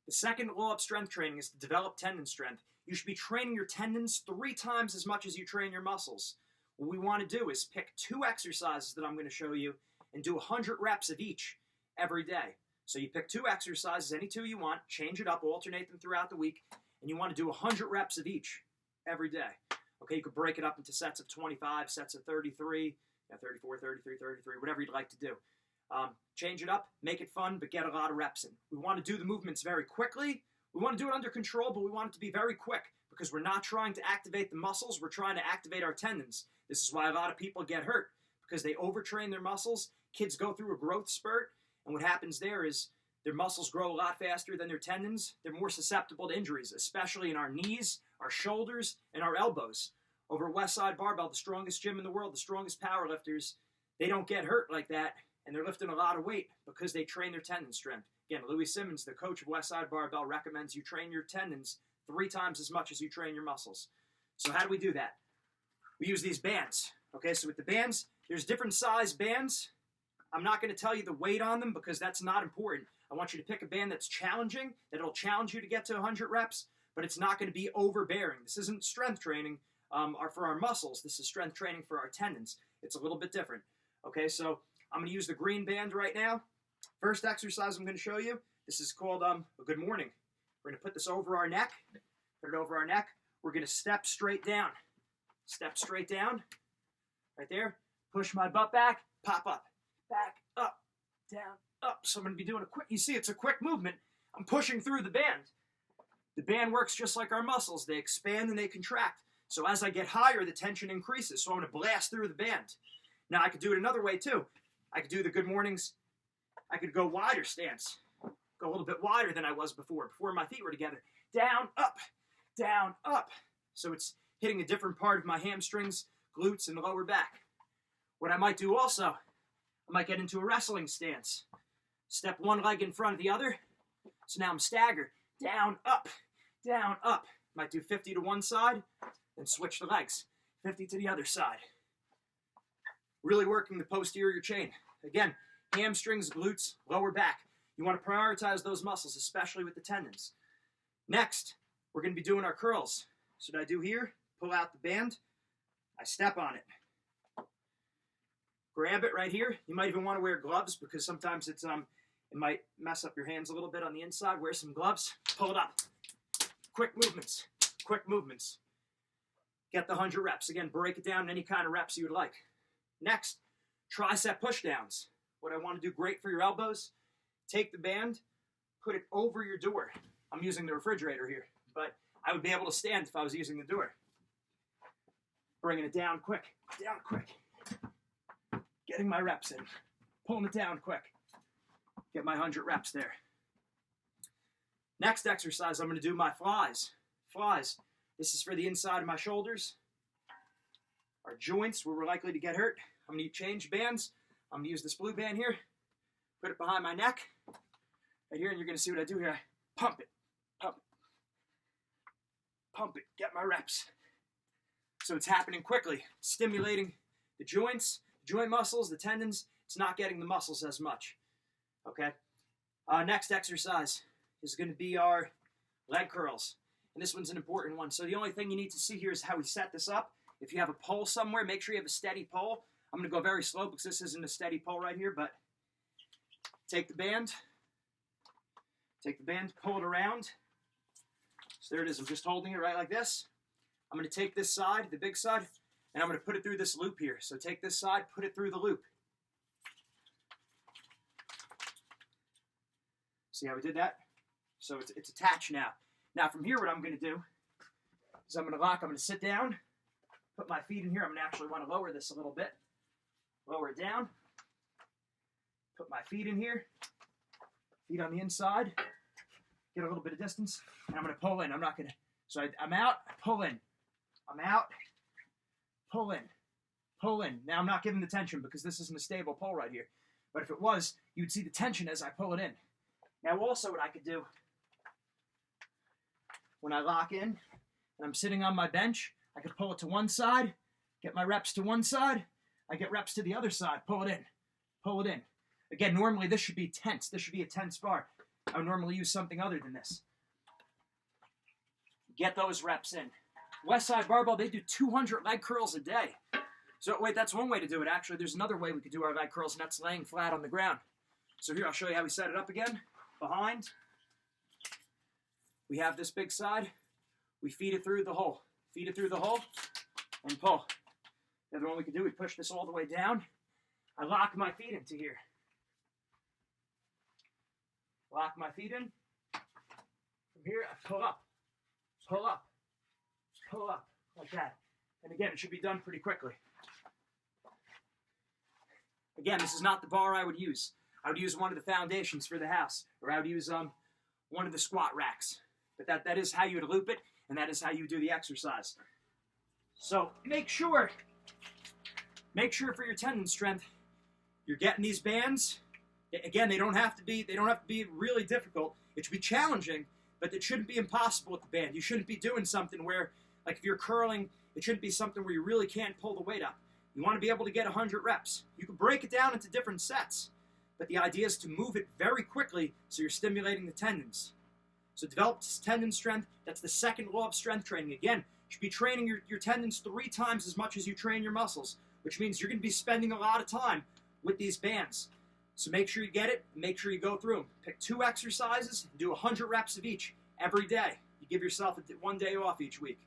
The second law of strength training is to develop tendon strength. You should be training your tendons 3 times as much as you train your muscles. What we want to do is pick 2 exercises that I'm going to show you and do 100 reps of each every day. So you pick 2 exercises, any 2 you want, change it up, alternate them throughout the week, and you want to do 100 reps of each every day. Okay, you could break it up into sets of 25, sets of 33, 34, 33, 33, whatever you'd like to do. Change it up, make it fun, but get a lot of reps in. We want to do the movements very quickly. We want to do it under control, but we want it to be very quick because we're not trying to activate the muscles, we're trying to activate our tendons. This is why a lot of people get hurt, because they overtrain their muscles. Kids go through a growth spurt, and what happens there is their muscles grow a lot faster than their tendons. They're more susceptible to injuries, especially in our knees, our shoulders, and our elbows. Over at Westside Barbell, the strongest gym in the world, the strongest power lifters, they don't get hurt like that, and they're lifting a lot of weight because they train their tendon strength. Again, Louie Simmons, the coach of Westside Barbell, recommends you train your tendons 3 times as much as you train your muscles. So how do we do that? We use these bands. Okay, so with the bands, there's different size bands. I'm not going to tell you the weight on them because that's not important. I want you to pick a band that's challenging, that'll challenge you to get to 100 reps, but it's not going to be overbearing. This isn't strength training for our muscles. This is strength training for our tendons. It's a little bit different. Okay, so I'm going to use the green band right now. First exercise I'm going to show you, this is called a good morning. We're going to put this over our neck. Put it over our neck. We're going to step straight down. Step straight down. Right there. Push my butt back. Pop up. Back, up, down, up. So I'm going to be doing a quick, you see it's a quick movement. I'm pushing through the band. The band works just like our muscles. They expand and they contract. So as I get higher, the tension increases. So I'm going to blast through the band. Now I could do it another way too. I could do the good mornings. I could go wider stance. Go a little bit wider than I was before my feet were together. Down, up, down, up. So it's hitting a different part of my hamstrings, glutes, and the lower back. What I might do also, I might get into a wrestling stance. Step one leg in front of the other. So now I'm staggered. Down, up, down, up. Might do 50 to one side, then switch the legs. 50 to the other side. Really working the posterior chain. Again, hamstrings, glutes, lower back. You want to prioritize those muscles, especially with the tendons. Next, we're going to be doing our curls. So what I do here, pull out the band. I step on it. Grab it right here. You might even want to wear gloves because sometimes it might mess up your hands a little bit on the inside. Wear some gloves. Pull it up. Quick movements. Quick movements. Get the 100 reps. Again, break it down in any kind of reps you would like. Next, tricep pushdowns. What I want to do great for your elbows, take the band, put it over your door. I'm using the refrigerator here, but I would be able to stand if I was using the door. Bringing it down quick. Down quick. Getting my reps in. Pulling it down quick. Get my 100 reps there. Next exercise, I'm going to do my flies. Flies. This is for the inside of my shoulders. Our joints where we're likely to get hurt. I'm going to change bands. I'm going to use this blue band here. Put it behind my neck. Right here, and you're going to see what I do here. I pump it. Pump it. Pump it. Get my reps. So it's happening quickly. Stimulating the joints, joint muscles, the tendons. It's not getting the muscles as much. Okay? Next exercise is going to be our leg curls. And this one's an important one. So the only thing you need to see here is how we set this up. If you have a pole somewhere, make sure you have a steady pole. I'm going to go very slow because this isn't a steady pole right here, but take the band, pull it around. So there it is. I'm just holding it right like this. I'm going to take this side, the big side, and I'm going to put it through this loop here. So take this side, put it through the loop. See how we did that? So it's attached now. Now from here, what I'm going to do is I'm going to sit down, put my feet in here. I'm going to actually want to lower this a little bit. Lower it down. Put my feet in here. Feet on the inside. Get a little bit of distance. And I'm going to pull in. I'm not going to. So I'm out. I pull in. I'm out. Pull in. Pull in. Now I'm not giving the tension because this isn't a stable pull right here. But if it was, you'd see the tension as I pull it in. Now also what I could do when I lock in and I'm sitting on my bench, I could pull it to one side, get my reps to one side. I get reps to the other side, pull it in, pull it in. Again, normally this should be tense. This should be a tense bar. I would normally use something other than this. Get those reps in. Westside Barbell, they do 200 leg curls a day. So wait, that's one way to do it. Actually, there's another way we could do our leg curls, and that's laying flat on the ground. So here, I'll show you how we set it up again. Behind. We have this big side. We feed it through the hole. Feed it through the hole and pull. The other one we can do, we push this all the way down. I lock my feet into here. Lock my feet in. From here, I pull up. Pull up. Pull up. Like that. And again, it should be done pretty quickly. Again, this is not the bar I would use. I would use one of the foundations for the house. Or I would use one of the squat racks. But that is how you would loop it, and that is how you do the exercise. So make sure for your tendon strength, you're getting these bands. Again, they don't have to be really difficult. It should be challenging, but it shouldn't be impossible with the band. You shouldn't be doing something where, like if you're curling, it shouldn't be something where you really can't pull the weight up. You want to be able to get 100 reps. You can break it down into different sets, but the idea is to move it very quickly so you're stimulating the tendons. So develop tendon strength. That's the second law of strength training. Again, you should be training your tendons 3 times as much as you train your muscles, which means you're going to be spending a lot of time with these bands. So make sure you get it, and make sure you go through them. Pick 2 exercises, and do 100 reps of each every day. You give yourself 1 day off each week.